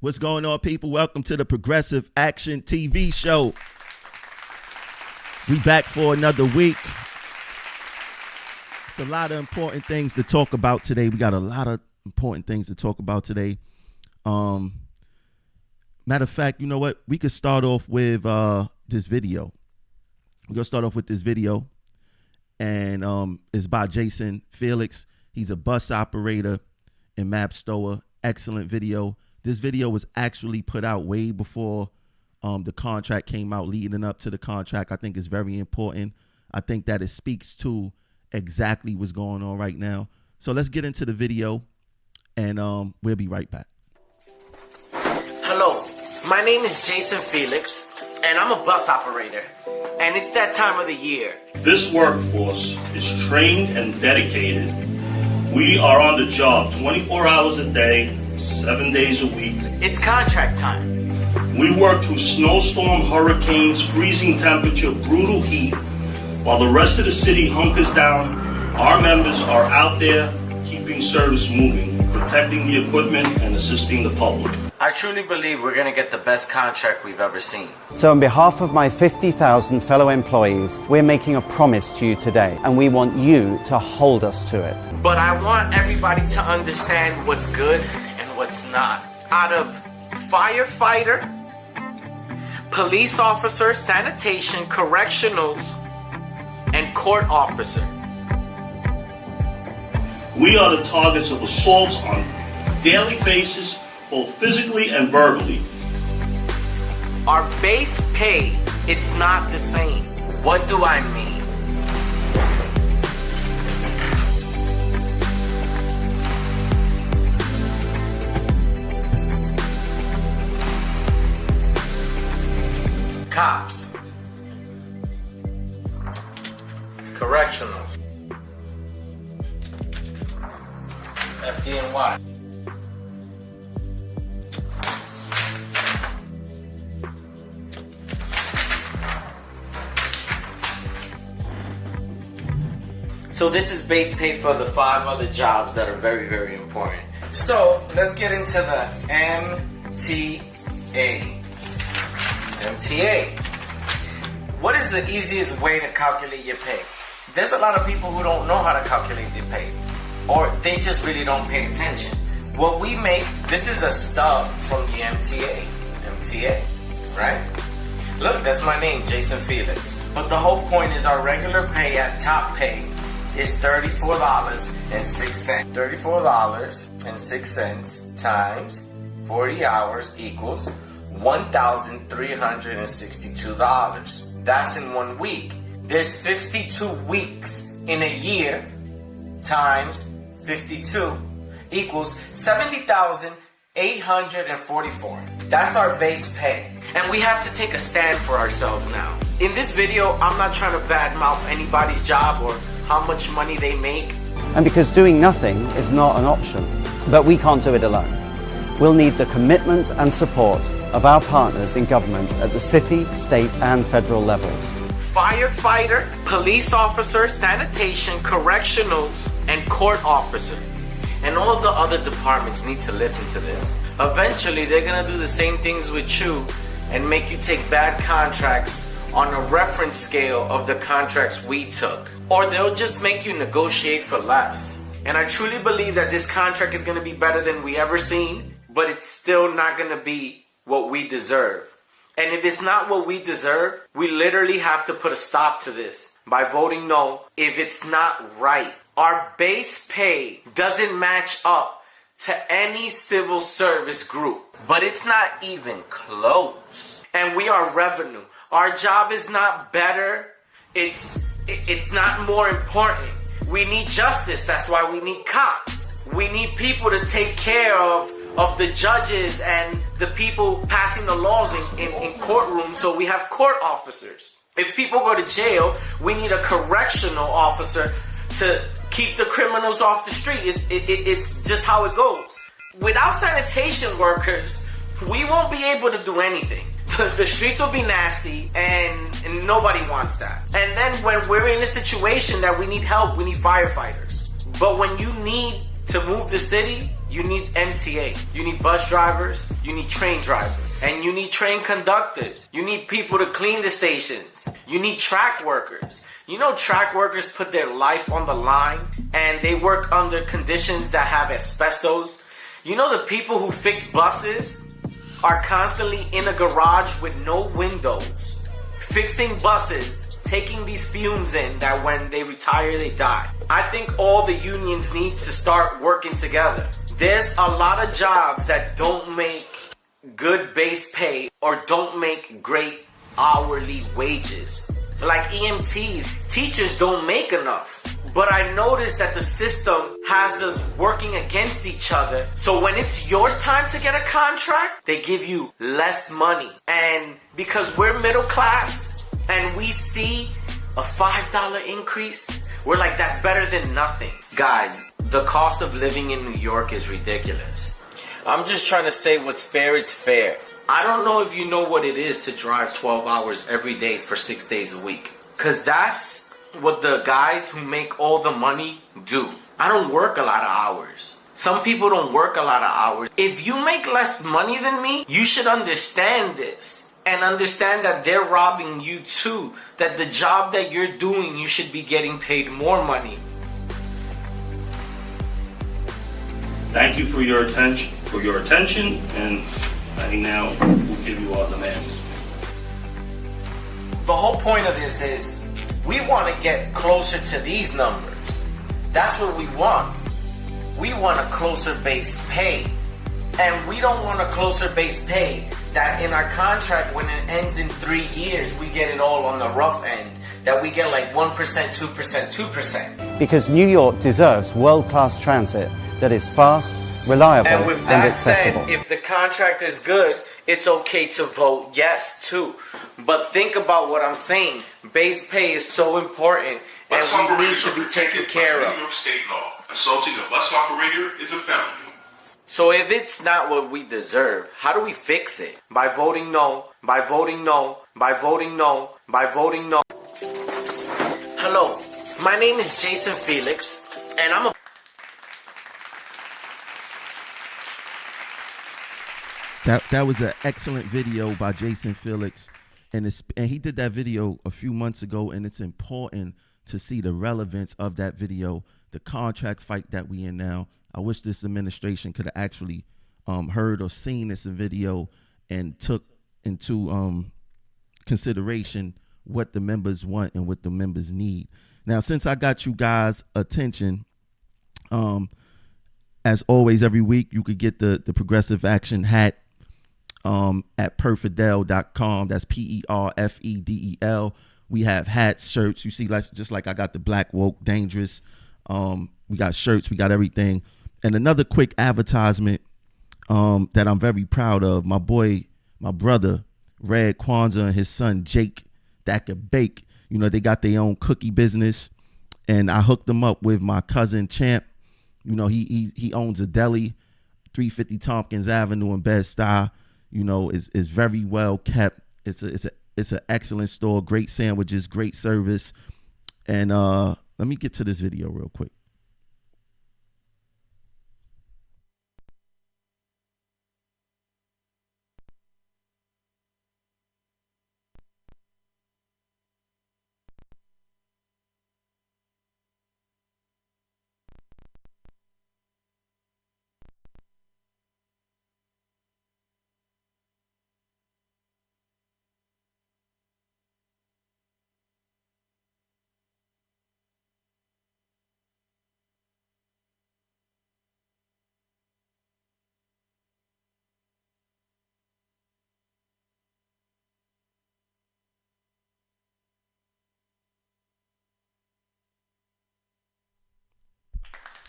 What's going on, people? Welcome to the Progressive Action TV show. We back for another week. It's a lot of important things to talk about today. We got a lot of important things to talk about today. Matter of fact, you know what? We could start off with this video. We're going to start off with this video. And it's by Jason Felix. He's a bus operator in Mapstower. Excellent video. This video was actually put out way before the contract came out, leading up to the contract. I think it's very important. I think that it speaks to exactly what's going on right now. So let's get into the video, and we'll be right back. Hello, my name is Jason Felix, and I'm a bus operator. And it's that time of the year. This workforce is trained and dedicated. We are on the job 24 hours a day, 7 days a week. It's contract time. We work through snowstorm, hurricanes, freezing temperature, brutal heat. While the rest of the city hunkers down, our members are out there keeping service moving, protecting the equipment and assisting the public. I truly believe we're going to get the best contract we've ever seen. So on behalf of my 50,000 fellow employees, we're making a promise to you today, and we want you to hold us to it. But I want everybody to understand what's good and what's not. Out of firefighter, police officer, sanitation, correctionals, and court officer. We are the targets of assaults on a daily basis, both physically and verbally. Our base pay, it's not the same. What do I mean? Cops, correctionals, FDNY. So this is base pay for the 5 other jobs that are very, very important. So let's get into the MTA. MTA. What is the easiest way to calculate your pay? There's a lot of people who don't know how to calculate their pay, or they just really don't pay attention. What we make, this is a stub from the MTA. MTA, right? Look, that's my name, Jason Felix. But the whole point is our regular pay at top pay is $34.06. $34.06 times 40 hours equals $1,362. That's in 1 week. There's 52 weeks in a year times 52 equals 70,844. That's our base pay. And we have to take a stand for ourselves now. In this video, I'm not trying to badmouth anybody's job or how much money they make. And because doing nothing is not an option, but we can't do it alone. We'll need the commitment and support of our partners in government at the city, state, and federal levels. Firefighter, police officer, sanitation, correctionals, and court officer. And all the other departments need to listen to this. Eventually, they're going to do the same things with you and make you take bad contracts on a reference scale of the contracts we took. Or they'll just make you negotiate for less. And I truly believe that this contract is going to be better than we ever seen, but it's still not going to be what we deserve. And if it's not what we deserve, we literally have to put a stop to this by voting no if it's not right. Our base pay doesn't match up to any civil service group, but it's not even close. And we are revenue. Our job is not better. It's not more important. We need justice. That's why we need cops. We need people to take care of the judges and the people passing the laws in courtrooms, so we have court officers. If people go to jail, we need a correctional officer to keep the criminals off the street. It's just how it goes. Without sanitation workers, we won't be able to do anything. The streets will be nasty, and nobody wants that. And then when we're in a situation that we need help, we need firefighters. But when you need to move the city, You need MTA. You need bus drivers. You need train drivers. And you need train conductors. You need people to clean the stations. You need track workers. You know, track workers put their life on the line and they work under conditions that have asbestos. You know, the people who fix buses are constantly in a garage with no windows, fixing buses, taking these fumes in that when they retire, they die. I think all the unions need to start working together. There's a lot of jobs that don't make good base pay or don't make great hourly wages. Like EMTs, teachers don't make enough. But I noticed that the system has us working against each other. So when it's your time to get a contract, they give you less money. And because we're middle class and we see a $5 increase, we're like, that's better than nothing. Guys, the cost of living in New York is ridiculous. I'm just trying to say what's fair, it's fair. I don't know if you know what it is to drive 12 hours every day for 6 days a week. Because that's what the guys who make all the money do. I don't work a lot of hours. Some people don't work a lot of hours. If you make less money than me, you should understand this. And understand that they're robbing you too. That the job that you're doing, you should be getting paid more money. Thank you for your attention, and I think now we'll give you our demands. The whole point of this is we want to get closer to these numbers. That's what we want. We want a closer base pay. And we don't want a closer base pay that in our contract, when it ends in 3 years, we get it all on the rough end. That we get like 1%, 2%, 2%. Because New York deserves world-class transit that is fast, reliable, And with that accessible. said, if the contract is good, it's okay to vote yes too. But think about what I'm saying. Base pay is so important, and we need to be taken care of. New York State law. Assaulting a bus operator is a felony. So if it's not what we deserve, how do we fix it? By voting no, by voting no, by voting no, by voting no. Hello, my name is Jason Felix, and I'm a... That was an excellent video by Jason Felix, and he did that video a few months ago, and it's important to see the relevance of that video, the contract fight that we in now. I wish this administration could have actually heard or seen this video and took into consideration what the members want and what the members need. Now, since I got you guys' attention, as always, every week you could get the Progressive Action hat at perfidel.com. That's PERFEDEL. We have hats, shirts. You see, just like I got the Black Woke Dangerous. We got shirts, we got everything. And another quick advertisement that I'm very proud of. My brother, Red Kwanzaa, and his son, Jake, that could bake. You know, they got their own cookie business. And I hooked them up with my cousin, Champ. You know, he owns a deli, 350 Tompkins Avenue in Bed-Stuy. You know, is very well kept. It's an excellent store, great sandwiches, great service. And let me get to this video real quick.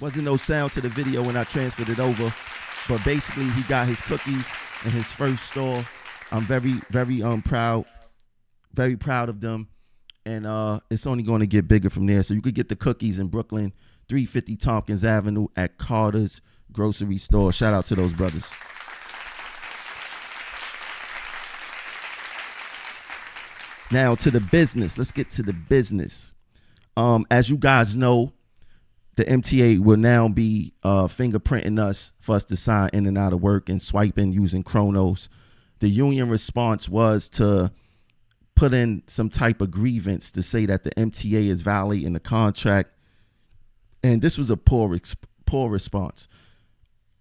Wasn't no sound to the video when I transferred it over, but basically he got his cookies in his first store. I'm very proud of them, and it's only going to get bigger from there. So you could get the cookies in Brooklyn, 350 Tompkins Avenue at Carter's Grocery Store. Shout out to those brothers. Now to the business. Let's get to the business. As you guys know, the MTA will now be fingerprinting us for us to sign in and out of work and swiping using Chronos. The union response was to put in some type of grievance to say that the MTA is violating the contract. And this was a poor response.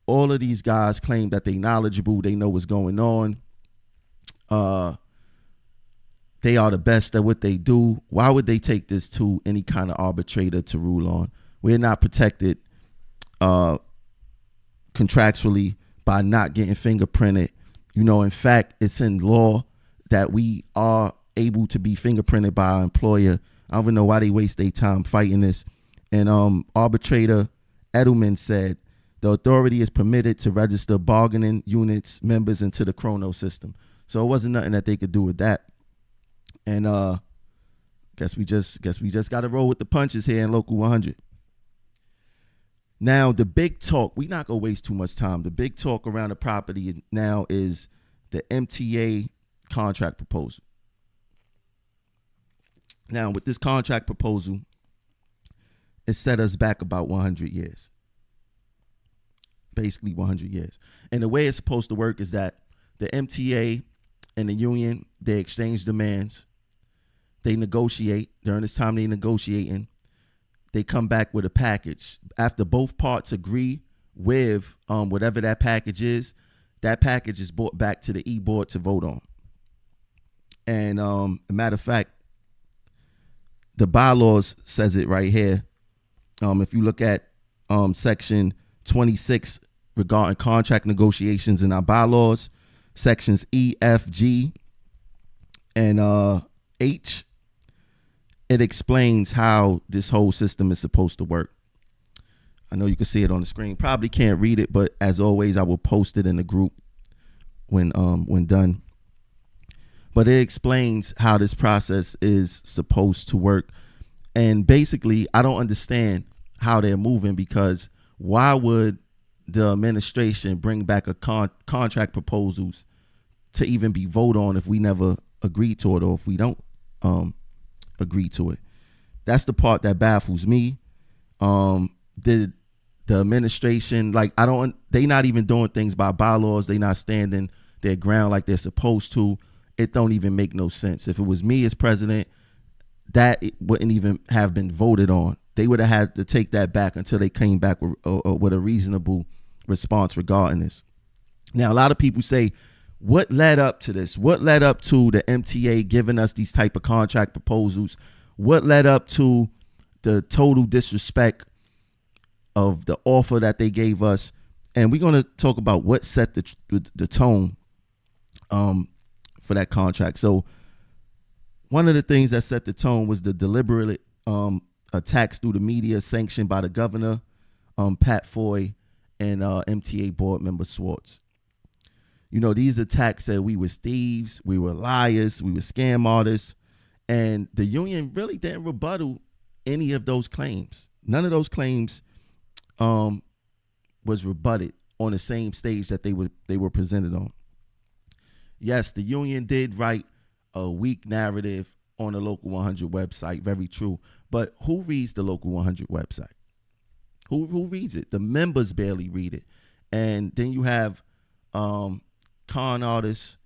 All of these guys claim that they're knowledgeable. They know what's going on. They are the best at what they do. Why would they take this to any kind of arbitrator to rule on? We're not protected contractually by not getting fingerprinted. You know, in fact, it's in law that we are able to be fingerprinted by our employer. I don't even know why they waste their time fighting this. And arbitrator Edelman said the authority is permitted to register bargaining units members into the Chrono system. So it wasn't nothing that they could do with that. And guess we just got to roll with the punches here in Local 100. Now, the big talk, we're not going to waste too much time. The big talk around the property now is the MTA contract proposal. Now, with this contract proposal, it set us back about 100 years. Basically 100 years. And the way it's supposed to work is that the MTA and the union, they exchange demands. They negotiate. During this time they negotiating, they come back with a package. After both parts agree with whatever that package is brought back to the E-board to vote on. And a matter of fact, the bylaws says it right here. If you look at section 26 regarding contract negotiations in our bylaws, sections E, F, G, and H, it explains how this whole system is supposed to work. I know you can see it on the screen. Probably can't read it, but as always, I will post it in the group when done. But it explains how this process is supposed to work. And basically, I don't understand how they're moving, because why would the administration bring back a contract proposals to even be voted on if we never agree to it, or if we don't agree to it? That's the part that baffles me. The administration, like, they not even doing things by bylaws. They not standing their ground like they're supposed to. It don't even make no sense. If it was me as president, that it wouldn't even have been voted on. They would have had to take that back until they came back with a reasonable response regarding this. Now, a lot of people say, what led up to this? What led up to the MTA giving us these type of contract proposals? What led up to the total disrespect of the offer that they gave us? And we're going to talk about what set the tone for that contract. So one of the things that set the tone was the deliberate attacks through the media sanctioned by the governor, Pat Foy, and MTA board member Swartz. You know, these attacks said we were thieves, we were liars, we were scam artists, and the union really didn't rebuttal any of those claims. None of those claims was rebutted on the same stage that they were presented on. Yes, the union did write a weak narrative on the Local 100 website, very true. But who reads the Local 100 website? Who reads it? The members barely read it. And then you have con artists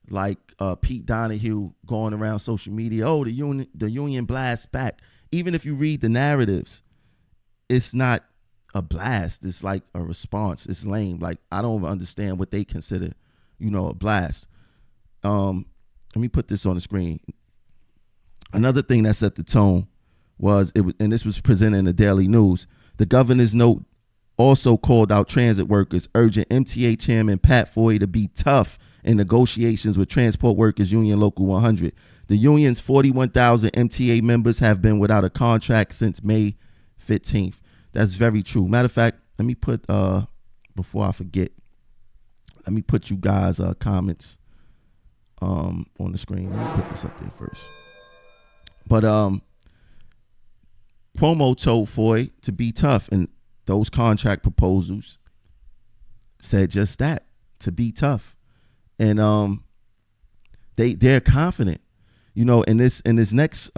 like Pete Donahue going around social media. Oh, the union blasts back. Even if you read the narratives, it's not a blast. It's like a response. It's lame. Like, I don't understand what they consider, a blast. Let me put this on the screen. Another thing that set the tone was, and this was presented in the Daily News, the governor's note also called out transit workers, urging MTA chairman Pat Foy to be tough in negotiations with Transport Workers Union Local 100. The union's 41,000 MTA members have been without a contract since May 15th. That's very true. Matter of fact, let me put, before I forget, let me put you guys' comments on the screen. Let me put this up there first. But Cuomo told Foy to be tough, and those contract proposals said just that, to be tough. And they're confident, in this next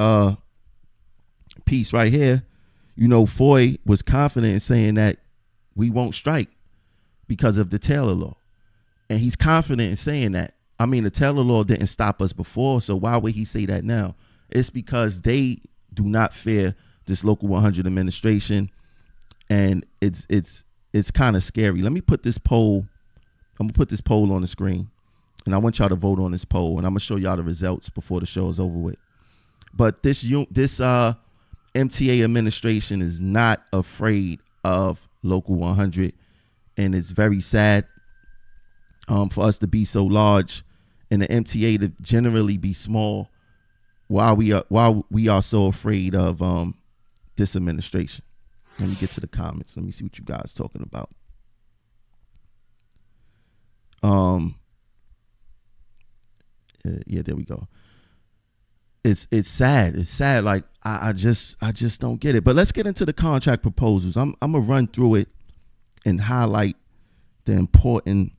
piece right here. Foy was confident in saying that we won't strike because of the Taylor law. And he's confident in saying that. I mean, the Taylor law didn't stop us before, so why would he say that now? It's because they do not fear this Local 100 administration, and it's kind of scary. Let me put this poll. I'm gonna put this poll on the screen, and I want y'all to vote on this poll, and I'm gonna show y'all the results before the show is over with. But this MTA administration is not afraid of Local 100, and it's very sad for us to be so large and the MTA to generally be small while we are so afraid of this administration. Let me get to the comments. Let me see what you guys talking about. Yeah, there we go. It's sad. It's sad. Like I just don't get it. But let's get into the contract proposals. I'm gonna run through it and highlight the important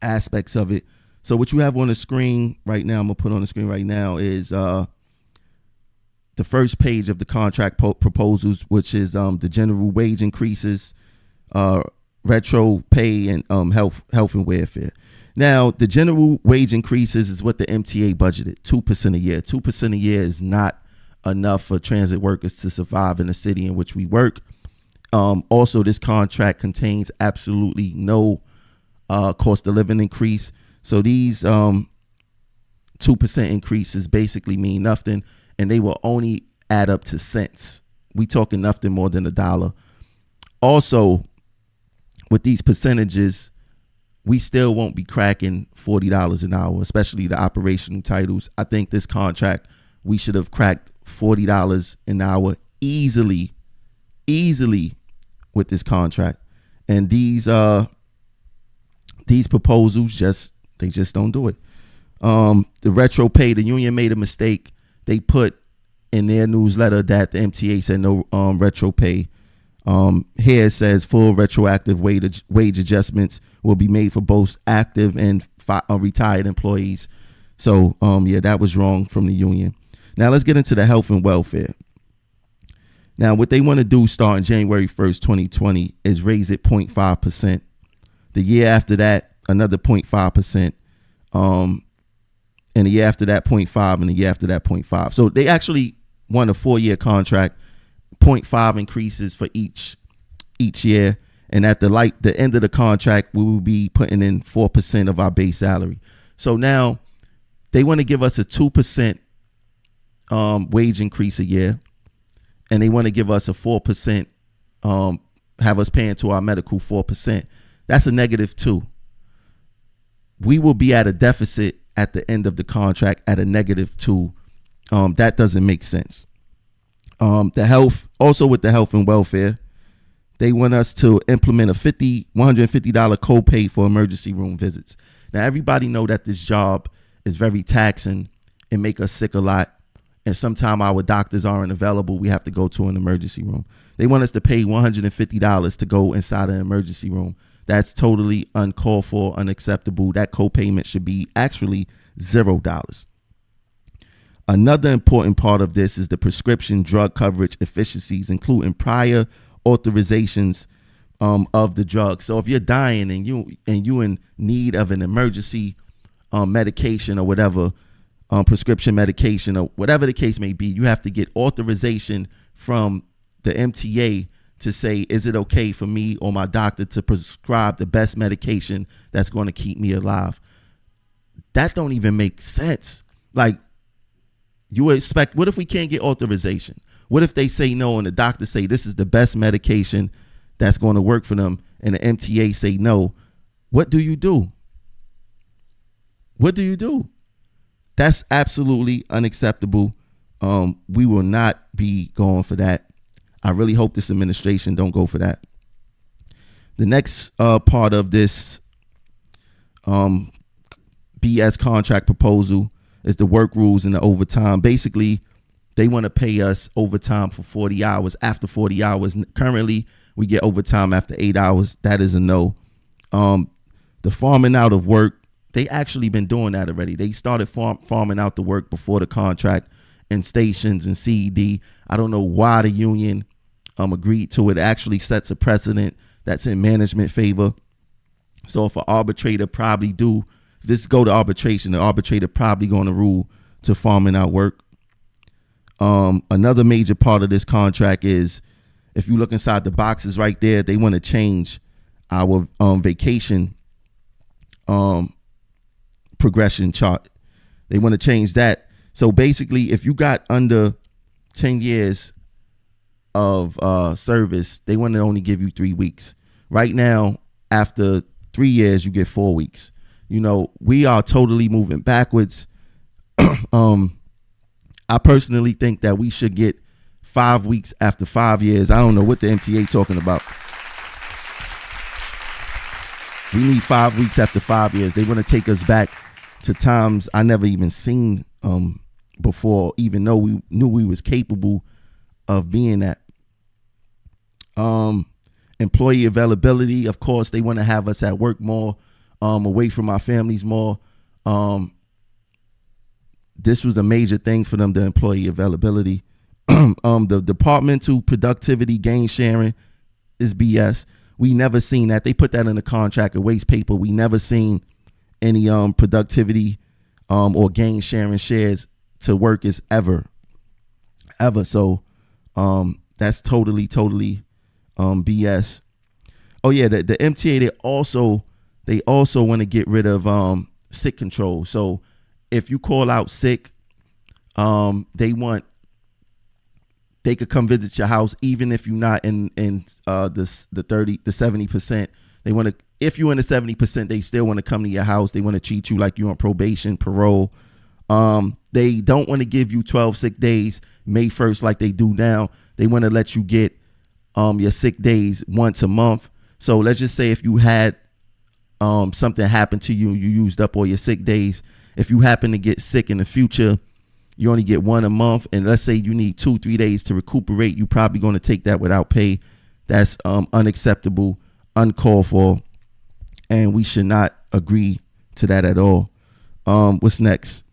aspects of it. So what you have on the screen right now, I'm gonna put on the screen right now, is the first page of the contract proposals, which is the general wage increases, retro pay, and health and welfare. Now, the general wage increases is what the MTA budgeted, 2% a year. 2% a year is not enough for transit workers to survive in the city in which we work. Also, this contract contains absolutely no cost of living increase. So these 2% increases basically mean nothing, and they will only add up to cents. We talking nothing more than $1. Also, with these percentages, we still won't be cracking $40 an hour, especially the operational titles. I think this contract, we should have cracked $40 an hour easily with this contract. And these proposals just don't do it. The retro pay, the union made a mistake. They put in their newsletter that the MTA said no retro pay. Here it says full retroactive wage adjustments will be made for both active and retired employees. So yeah, that was wrong from the union. Now let's get into the health and welfare. Now what they want to do starting January 1st, 2020 is raise it 0.5%. The year after that, another 0.5%. And the year after that, 0.5, and the year after that, 0.5. So they actually won a 4-year contract, 0.5 increases for each year. And at the end of the contract, we will be putting in 4% of our base salary. So now they want to give us a 2% wage increase a year, and they want to give us a 4%, have us paying to our medical 4%. That's a -2. We will be at a deficit at the end of the contract at a -2. That doesn't make sense. With the health and welfare, they want us to implement a $150 copay for emergency room visits. Now, everybody know that this job is very taxing and make us sick a lot. And sometimes our doctors aren't available. We have to go to an emergency room. They want us to pay $150 to go inside an emergency room. That's totally uncalled for, unacceptable. That copayment should be actually $0. Another important part of this is the prescription drug coverage efficiencies, including prior authorizations of the drug. So if you're dying and you in need of an emergency medication or whatever, prescription medication or whatever the case may be, you have to get authorization from the MTA to say, is it okay for me or my doctor to prescribe the best medication that's going to keep me alive? That don't even make sense. Like, you expect, what if we can't get authorization? What if they say no and the doctor say this is the best medication that's going to work for them and the MTA say no? What do you do? What do you do? That's absolutely unacceptable. We will not be going for that. I really hope this administration don't go for that. The next part of this BS contract proposal is the work rules and the overtime. Basically, they want to pay us overtime for 40 hours. After 40 hours, currently we get overtime after 8 hours. That is a no. The farming out of work, they actually been doing that already. They started farming out the work before the contract in stations and CED. I don't know why the union agreed to it. It actually sets a precedent that's in management favor. So if an arbitrator probably do this go to arbitration, the arbitrator probably going to rule to farming out work. Another major part of this contract is, if you look inside the boxes right there, they want to change our vacation progression chart. They want to change that. So basically, if you got under 10 years of service, they want to only give you 3 weeks. Right now, after 3 years, you get 4 weeks. You know, we are totally moving backwards. I personally think that we should get 5 weeks after 5 years. I don't know what the MTA talking about. We need 5 weeks after 5 years. They want to take us back to times I never even seen before, even though we knew we was capable of being that. Employee availability, of course, they want to have us at work more, away from our families more. This was a major thing for them, the employee availability. The departmental productivity gain sharing is BS. We never seen that. They put that in the contract of waste paper. We never seen any productivity or gain sharing shares to workers ever. So that's totally BS. Oh yeah, the MTA, they also want to get rid of sick control. So if you call out sick, they could come visit your house even if you're not in the 70%. They want to, if you're in the 70%, they still want to come to your house. They want to treat you like you're on probation, parole. They don't want to give you 12 sick days May 1st like they do now. They want to let you get your sick days once a month. So let's just say if you had something happen to you, you used up all your sick days. If you happen to get sick in the future, you only get one a month. And let's say you need 2-3 days to recuperate. You're probably going to take that without pay. That's unacceptable, uncalled for. And we should not agree to that at all. What's next?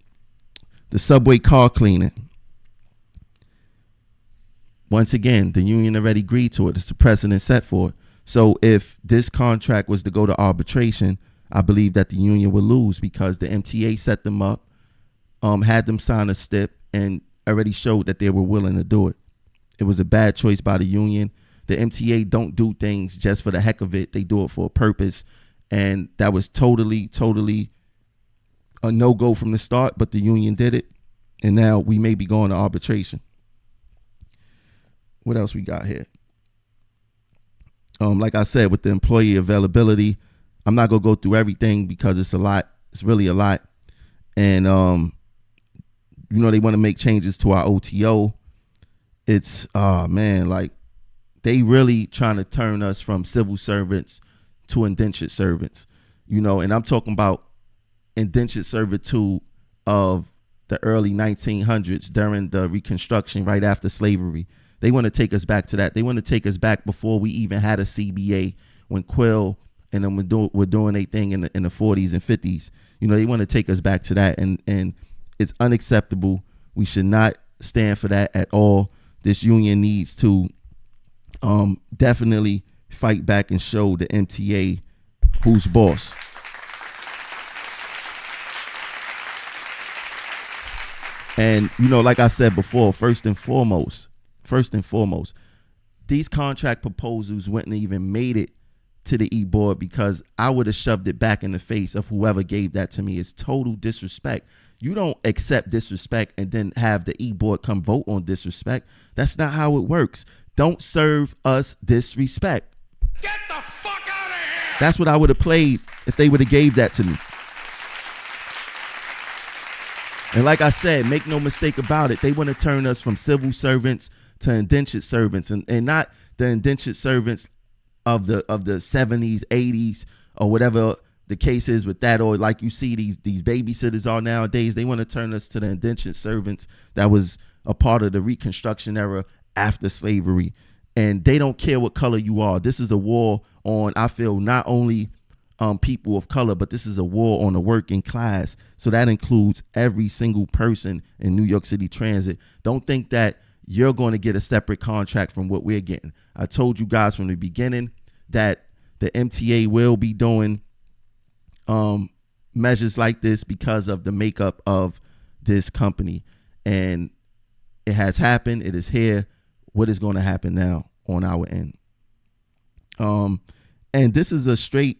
The subway car cleaning. Once again, the union already agreed to it. It's a precedent set for it. So if this contract was to go to arbitration, I believe that the union would lose because the MTA set them up, had them sign a stip, and already showed that they were willing to do it. It was a bad choice by the union. The MTA don't do things just for the heck of it. They do it for a purpose. And that was totally a no-go from the start, but the union did it. And now we may be going to arbitration. What else we got here? Like I said, with the employee availability, I'm not going to go through everything because it's a lot. It's really a lot. And, they want to make changes to our OTO. It's, like they really trying to turn us from civil servants to indentured servants, and I'm talking about indentured servitude of the early 1900s during the Reconstruction, right after slavery. They want to take us back to that. They want to take us back before we even had a CBA, when Quill and them were doing their thing in the 40s and 50s. They want to take us back to that, and it's unacceptable. We should not stand for that at all. This union needs to definitely fight back and show the MTA who's boss. And, like I said before, first and foremost, these contract proposals wouldn't even made it to the e-board because I would have shoved it back in the face of whoever gave that to me. It's total disrespect. You don't accept disrespect and then have the e-board come vote on disrespect. That's not how it works. Don't serve us disrespect. Get the fuck out of here! That's what I would have played if they would have gave that to me. And like I said, make no mistake about it, they want to turn us from civil servants to indentured servants, and not the indentured servants of the 70s, 80s, or whatever the case is with that, or like you see these babysitters are nowadays. They want to turn us to the indentured servants that was a part of the Reconstruction era after slavery. And they don't care what color you are. This is a war on, I feel, not only people of color, but this is a war on the working class. So that includes every single person in New York City Transit. Don't think that you're going to get a separate contract from what we're getting. I told you guys from the beginning that the MTA will be doing measures like this because of the makeup of this company. And it has happened. It is here. What is going to happen now on our end? And this is a straight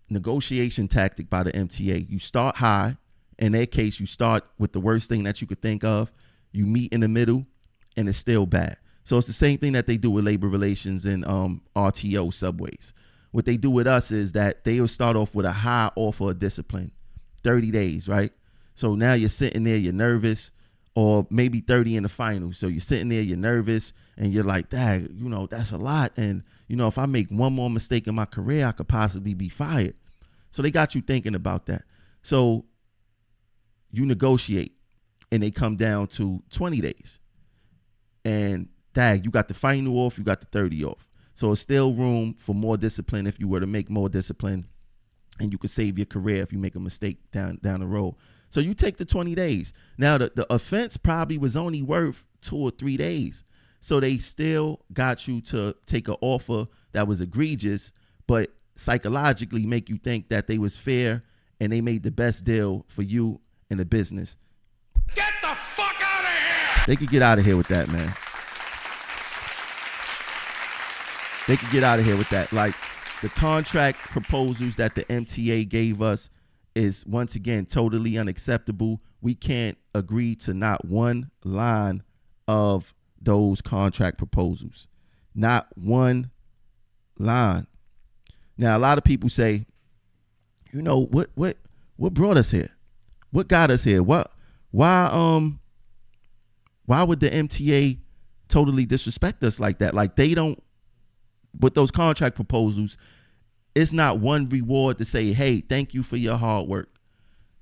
negotiation tactic by the MTA. You start high. In their case, you start with the worst thing that you could think of. You meet in the middle, and it's still bad. So it's the same thing that they do with labor relations and RTO subways. What they do with us is that they will start off with a high offer of discipline, 30 days, right? So now you're sitting there, you're nervous, or maybe 30 in the final. So you're sitting there, you're nervous, and you're like, dang, that's a lot. And, if I make one more mistake in my career, I could possibly be fired. So they got you thinking about that. So you negotiate, and they come down to 20 days. And, dang, you got the final off, you got the 30 off. So it's still room for more discipline if you were to make more discipline, and you could save your career if you make a mistake down the road. So you take the 20 days. Now, the offense probably was only worth 2 or 3 days. So they still got you to take an offer that was egregious, but psychologically make you think that they was fair and they made the best deal for you and the business. Get the fuck out of here! They could get out of here with that, man. They could get out of here with that. Like, the contract proposals that the MTA gave us is, once again, totally unacceptable. We can't agree to not one line of those contract proposals. Not one line. Now, a lot of people say, what brought us here? What got us here? Why would the MTA totally disrespect us like that? Like, they don't, with those contract proposals, it's not one reward to say, hey, thank you for your hard work.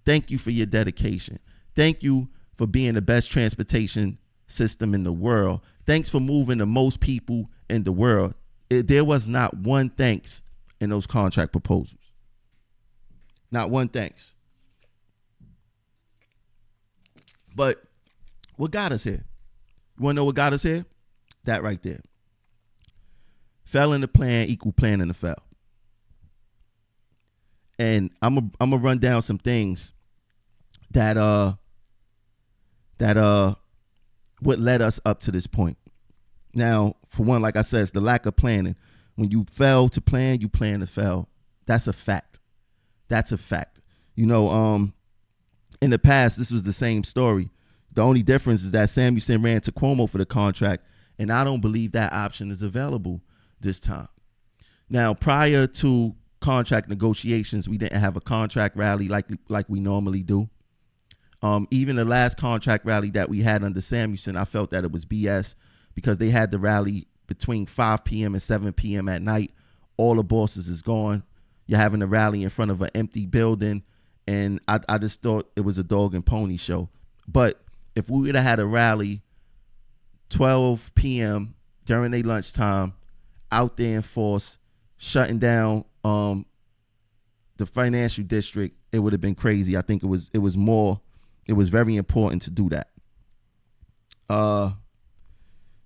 Thank you for your dedication. Thank you for being the best transportation system in the world. Thanks for moving the most people in the world. There was not one thanks in those contract proposals. Not one thanks. But what got us here? You want to know what got us here? That right there. Fell in the plan equal plan in the fell. And I'm gonna run down some things that what led us up to this point. Now, for one, like I said, it's the lack of planning. When you fail to plan, you plan to fail. That's a fact. That's a fact. In the past, this was the same story. The only difference is that Samuelson ran to Cuomo for the contract, and I don't believe that option is available this time. Now, prior to contract negotiations, we didn't have a contract rally like we normally do. Even the last contract rally that we had under Samuelson, I felt that it was BS because they had the rally between 5 p.m. and 7 p.m. at night. All the bosses is gone. You're having a rally in front of an empty building, and I just thought it was a dog and pony show. But if we would have had a rally 12 p.m. during their lunchtime, out there in force, shutting down the financial district, it would have been crazy. I think it was very important to do that.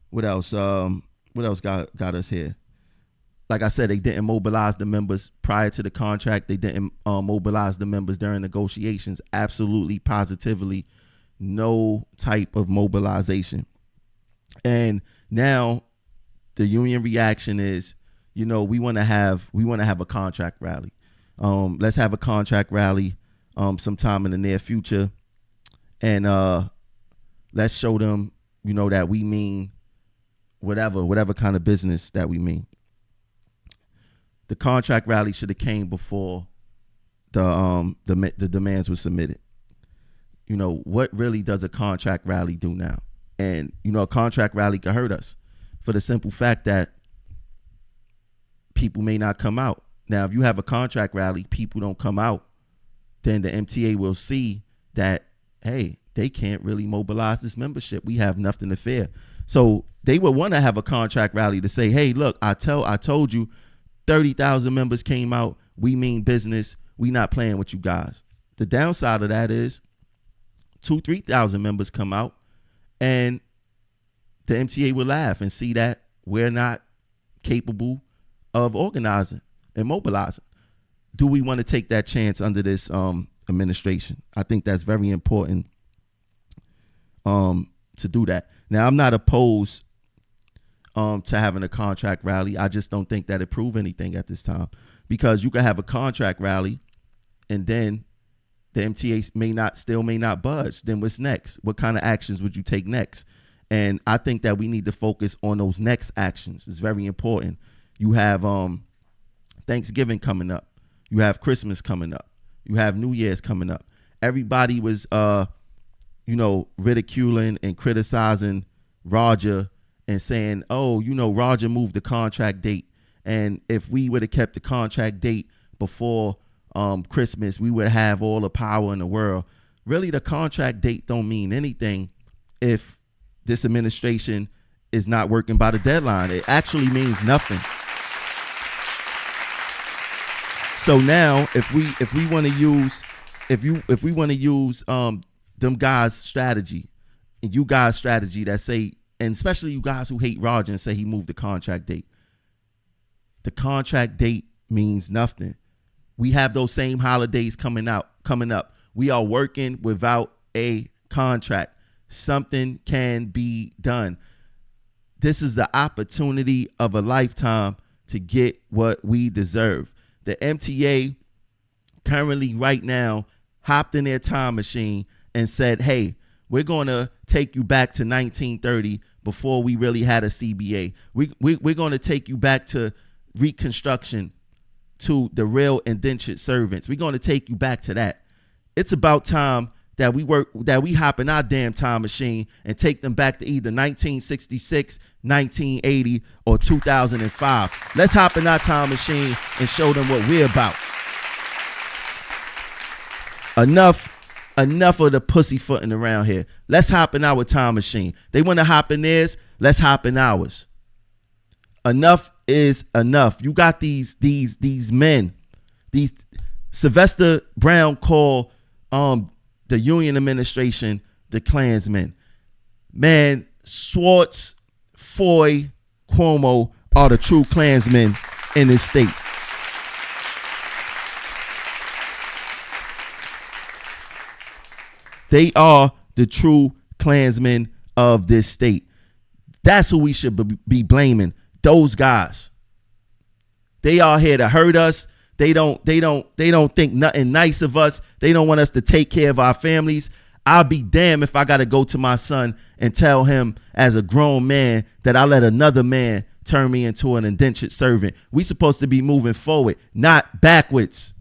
What else? What else got us here? Like I said, they didn't mobilize the members prior to the contract. They didn't mobilize the members during negotiations. Absolutely, positively, no type of mobilization. And now the union reaction is, we want to have a contract rally. Let's have a contract rally sometime in the near future, and let's show them, that we mean whatever kind of business that we mean. The contract rally should have came before the demands were submitted. What really does a contract rally do now? And a contract rally could hurt us for the simple fact that people may not come out. Now, if you have a contract rally, people don't come out, then the MTA will see that, hey, they can't really mobilize this membership. We have nothing to fear. So they would want to have a contract rally to say, hey, look, I told you 30,000 members came out. We mean business. We not playing with you guys. The downside of that is 2,000-3,000 members come out and the MTA will laugh and see that we're not capable of organizing and mobilizing. Do we want to take that chance under this administration? I think that's very important to do that. Now, I'm not opposed to having a contract rally. I just don't think that it prove anything at this time, because you can have a contract rally and then the MTA may not budge. Then what's next? What kind of actions would you take next? And I think that we need to focus on those next actions. It's very important. You have Thanksgiving coming up. You have Christmas coming up. You have New Year's coming up. Everybody was ridiculing and criticizing Roger and saying, oh, Roger moved the contract date. And if we would have kept the contract date before Christmas, we would have all the power in the world. Really, the contract date don't mean anything if this administration is not working by the deadline. It actually means nothing. So now, if we want to use them guys' strategy and you guys' strategy that say, and especially you guys who hate Roger and say he moved the contract date. The contract date means nothing. We have those same holidays coming up. We are working without a contract. Something can be done. This is the opportunity of a lifetime to get what we deserve. The MTA currently right now hopped in their time machine and said, hey, we're going to take you back to 1930 before we really had a CBA. We're going to take you back to Reconstruction, to the real indentured servants. We're going to take you back to that. It's about time that we hop in our damn time machine and take them back to either 1966, 1980, or 2005. Let's hop in our time machine and show them what we're about. Enough of the pussyfooting around here. Let's hop in our time machine. They want to hop in theirs. Let's hop in ours. Enough is enough. You got these men. These Sylvester Brown called the Union administration the Klansmen. Man, Swartz, Foy, Cuomo are the true Klansmen in this state. They are the true Klansmen of this state. That's who we should be blaming. Those guys. They are here to hurt us. They don't think nothing nice of us. They don't want us to take care of our families. I'll be damned if I got to go to my son and tell him as a grown man that I let another man turn me into an indentured servant. We supposed to be moving forward, not backwards.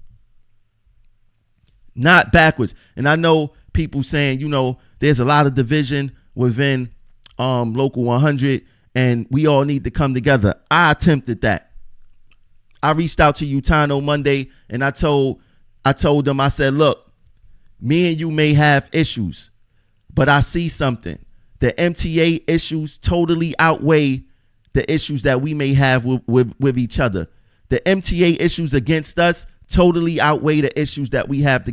Not backwards. And I know people saying, there's a lot of division within Local 100 and we all need to come together. I attempted that. I reached out to Utano Monday and I told them, I said, look, me and you may have issues, but I see something. The MTA issues totally outweigh the issues that we may have with each other. The MTA issues against us totally outweigh the issues that we have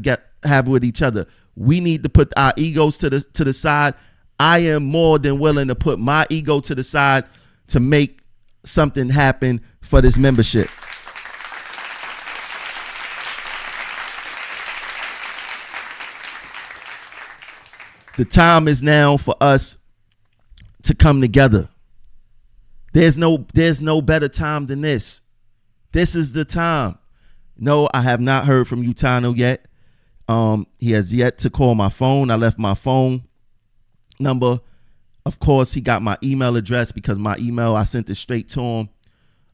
with each other. We need to put our egos to the side. I am more than willing to put my ego to the side to make something happen for this membership. The time is now for us to come together. There's no better time than this. This is the time. No, I have not heard from Utano yet. He has yet to call my phone. I left my phone number. Of course, he got my email address because my email, I sent it straight to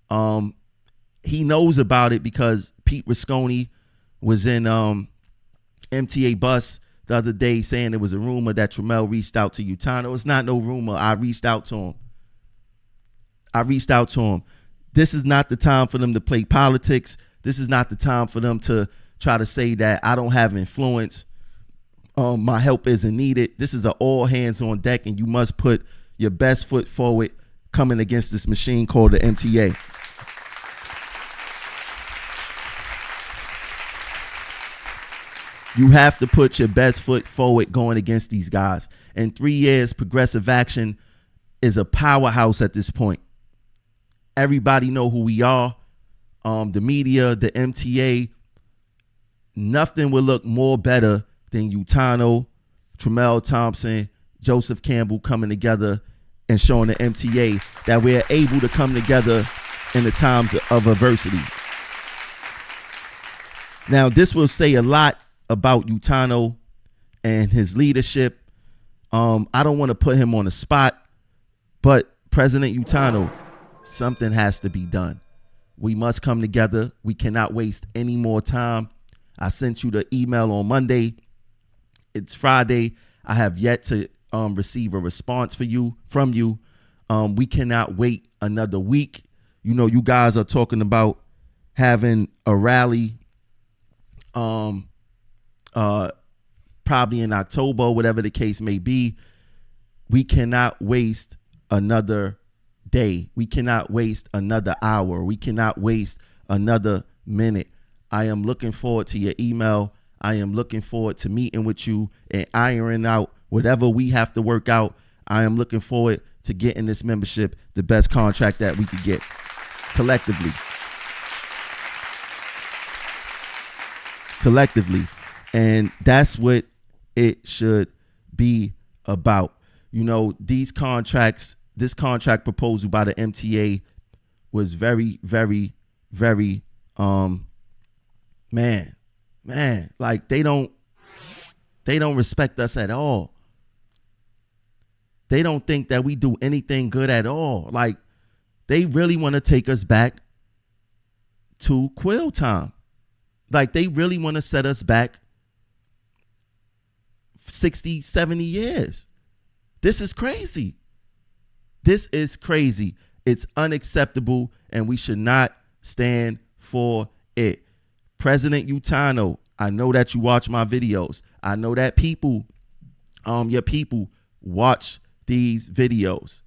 him. He knows about it because Pete Risconi was in MTA bus the other day saying it was a rumor that Trammell reached out to Utano. It's not no rumor. I reached out to him. This is not the time for them to play politics. This is not the time for them to try to say that I don't have influence. My help isn't needed. This is an all hands on deck, and you must put your best foot forward coming against this machine called the MTA. You have to put your best foot forward going against these guys. In 3 years, Progressive Action is a powerhouse at this point. Everybody know who we are. The media, the MTA, nothing will look more better than Utano, Tremel Thompson, Joseph Campbell coming together and showing the MTA that we're able to come together in the times of adversity. Now, this will say a lot about Utano and his leadership. I don't want to put him on the spot, but President Utano, something has to be done. We must come together. We cannot waste any more time. I sent you the email on Monday. It's Friday. I have yet to receive a response from you. We cannot wait another week. You know, you guys are talking about having a rally probably in October, whatever the case may be. We cannot waste another day. We cannot waste another hour. We cannot waste another minute. I am looking forward to your email. I am looking forward to meeting with you and ironing out whatever we have to work out. I am looking forward to getting this membership the best contract that we could get collectively. And that's what it should be about. You know, this contract proposal by the MTA was very, very, very, like they don't respect us at all. They don't think that we do anything good at all. Like, they really want to take us back to Quill time. Like, they really want to set us back 60, 70 years. This is crazy. This is crazy. It's unacceptable, and we should not stand for it. President Utano, I know that you watch my videos. I know that your people watch these videos.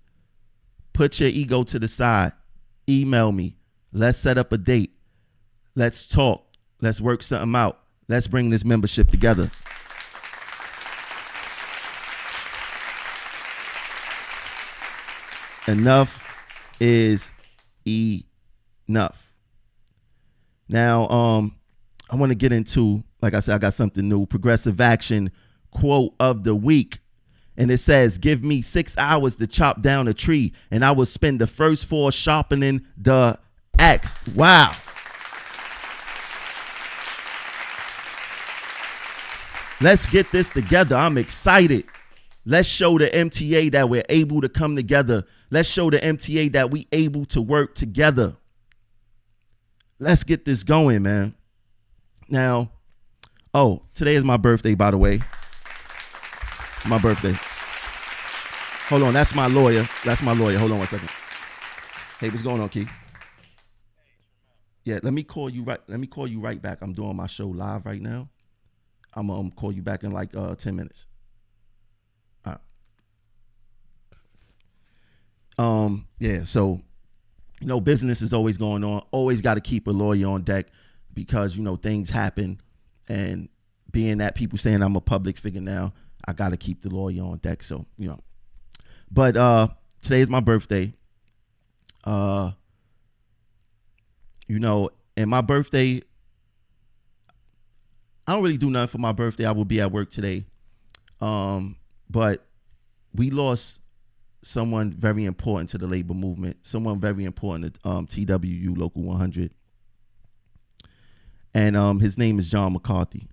Put your ego to the side. Email me. Let's set up a date. Let's talk. Let's work something out. Let's bring this membership together. Enough is enough. Now, I want to get into, like I said, I got something new. Progressive Action quote of the week. And it says, give me 6 hours to chop down a tree, and I will spend the first 4 sharpening the axe. Wow. Let's get this together. I'm excited. Let's show the MTA that we're able to come together. Let's show the MTA that we able to work together. Let's get this going, man. Now, today is my birthday, by the way. My birthday. Hold on, that's my lawyer. Hold on 1 second. Hey, what's going on, Keith? Yeah, let me call you right back. I'm doing my show live right now. I'm gonna call you back in like 10 minutes. All right. Yeah, so business is always going on. Always got to keep a lawyer on deck because things happen, and being that people saying I'm a public figure now, I got to keep the lawyer on deck. So, But today is my birthday. And my birthday, I don't really do nothing for my birthday. I will be at work today. But we lost someone very important to the labor movement, someone very important to TWU Local 100. And his name is John McCarthy.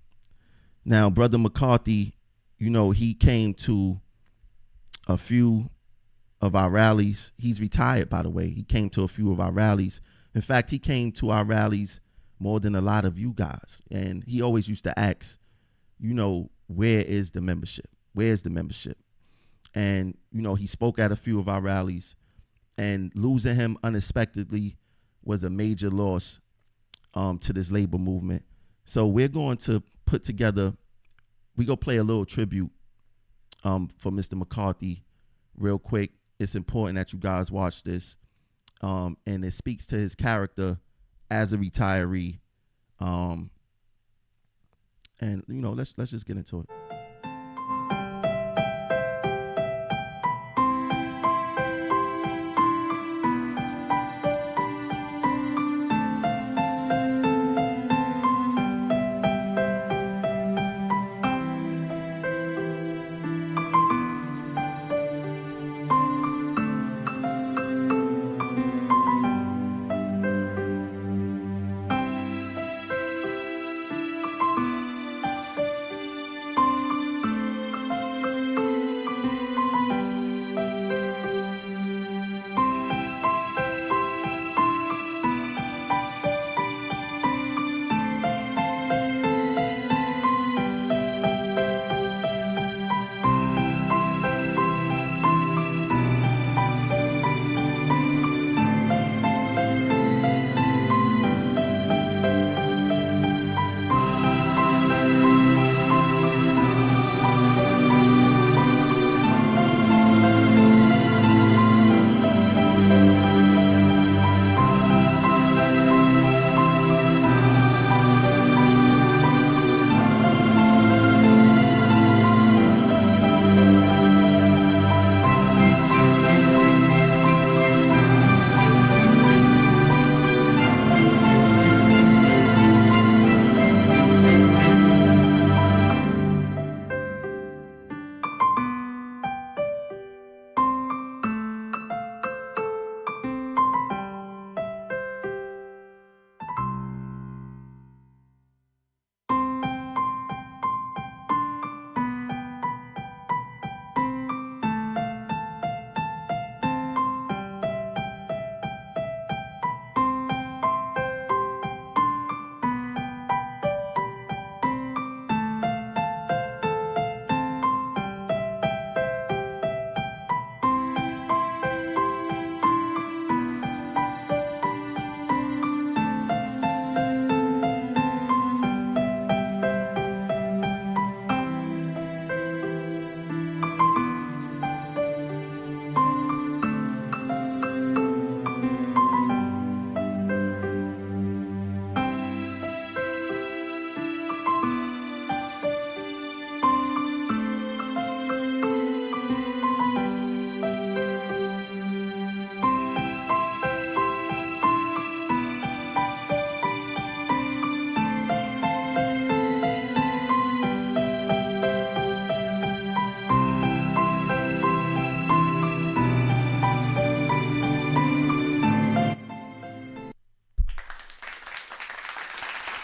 Now, Brother McCarthy, he came to a few of our rallies. He's retired, by the way. He came to a few of our rallies. In fact, he came to our rallies more than a lot of you guys. And he always used to ask, where is the membership? Where's the membership? And, he spoke at a few of our rallies, and losing him unexpectedly was a major loss to this labor movement. So we're going to put together, we go play a little tribute for Mr. McCarthy real quick. It's important that you guys watch this. And it speaks to his character as a retiree. And let's just get into it.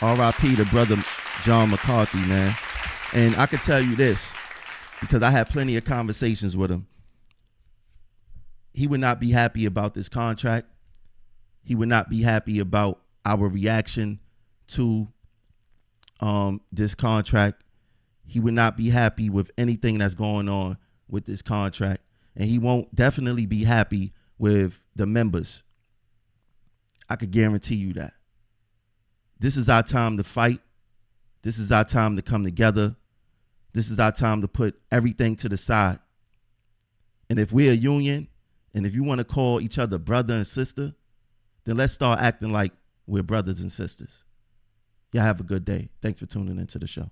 R.I.P. to brother John McCarthy, man. And I can tell you this, because I had plenty of conversations with him. He would not be happy about this contract. He would not be happy about our reaction to this contract. He would not be happy with anything that's going on with this contract. And he won't definitely be happy with the members. I could guarantee you that. This is our time to fight. This is our time to come together. This is our time to put everything to the side. And if we're a union, and if you want to call each other brother and sister, then let's start acting like we're brothers and sisters. Y'all have a good day. Thanks for tuning into the show.